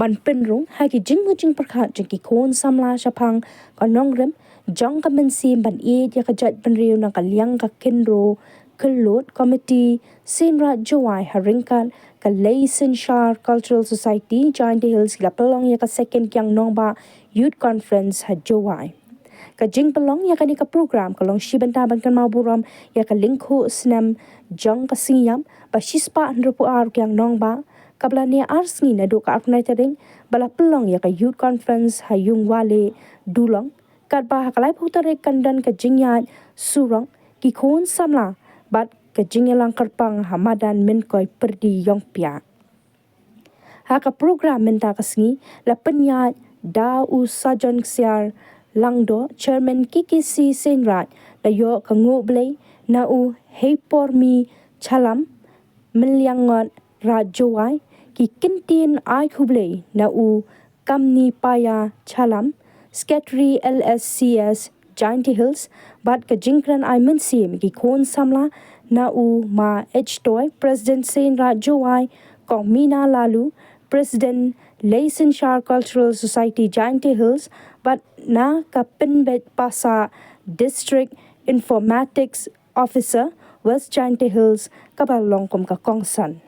มันเป็นรงให้กิจึงมือจึงประกาศจึงกิโคนสำลาชะพังก็น้องเรมจองกับมันซีมบันเอียกจัดบันเรียวนักเลี้ยงกับเคนโรขึ้นโหลดคอมมิตี้สินรัฐจวายหาริงกันกับเลสันชาร์ Cultural Society Giant Hills กับปลองกับ Second Kiang Nongbah Youth Conference หาจวายกับจิงปลองกับนี่กับโปรแกรมกับลองชีบันตาบันกันมาบุรมกับลิงค์โคสแนมจองกับสิงยามบาชิสปะอันรูปอาร์Kiang Nongbahกับลานี่อาร์สงีนะดูกับอาร์ไนท์เริงบลาปลองกับ Youth Conference หายุงวาเลดูลองกัดบาหักไลพุตเรกันดันกับจิงยาสุรองกิโคนสัมลาบัดกับจิงยาลังกระปังหามาดันมินคอยปรดียองเปียหากโปรแกรมมินตากสงีและปัญญาดาอุซาจอนเซียร์ลังโดเชอร์แมนกิกิซีเซนรัดและโยกงูเบลย์นาอูเฮปอร์มีฉลัมมิลยังงอดราจวายกิกินตีนไอคูเบลย์นาอูกัมนีปายาฉลัมSkatri LSCS Giant Hills bat ka jingkran ai MYNSIEM ki khon samla na u ma H-toy President Sen Rajowai kong Mina Lalu President Laysen Shar Cultural Society Giant Hills bat na ka Pinbet Pasa District Informatics Officer West Giant Hills kabalong kom ka kongsan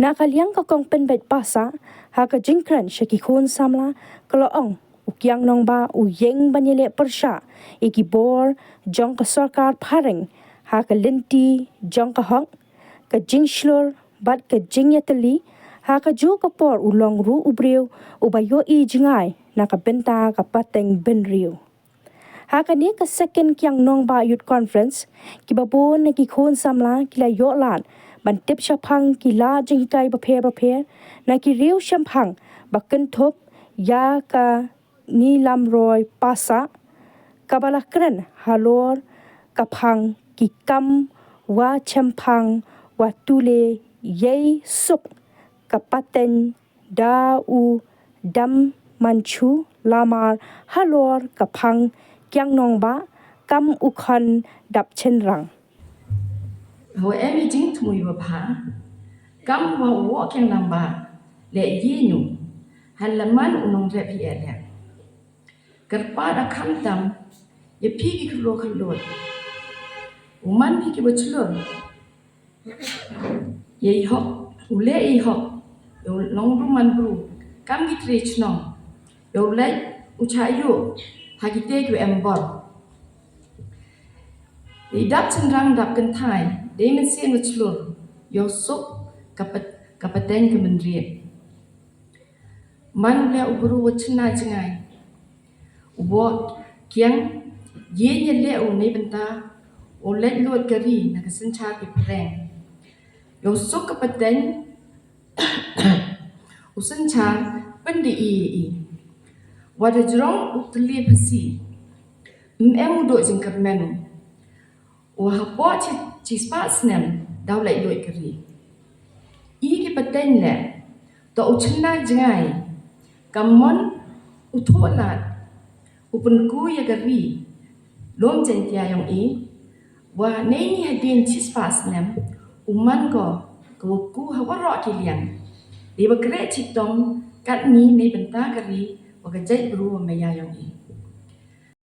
Nakaliang ka kong Pinbet Pasa ha ka jingkran siya ki khon samla kaloong Kiang Nongbah uyeng banyele persya iki bor jong ka sarkar pharing ha ka linti jong ka hong ka jingshlor bat ka jingyatali ha ka jo ka por ulong ru ubreu ubayo I jingai na ka benta ka pateng benriu ha ka ni ka second Kiang Nongbah Youth Conference ki babon na ki khon samla kila yo lat ban tip shapang kila jingkai ba phe na ki riu shampang bakken thop ya ka ni lamroy pasa kabalakren HALOR kapang kikam wa champang wa tule yei suk kapaten da u dam manchu lamar HALOR kapang Kiang Nongbah kam ukhan dap chen rang ho emi jing tmui ba pha kam wa wo Kiang Nongbah le yinu halaman unong re pi ya Kerpada kantam ya pigi kelo uman pigi bachelor ya ihok ule ihok yo long man bru kam gitrich nong yo le uchayo hagite ku embor idap cendrang dap kentai MYNSIEM bachelor yo sok kapaten kemenriet man le ubru wachna jingai Ubo kiang ye le o ne benta o let lot gari na kasencha ki preng yo sok ka paten o sencha pendi I wada jrong utli phasi em do jing ka menu o ha po chi spa snem daw lai lot gari ki paten le to o chna jingai kamon utholat Upunku ya gari lom jentia yang wa nei hadin chispas nem uman ko ku hawaro kilian di bagre chitong kat ni nei benta gari wa gajai bru maya yang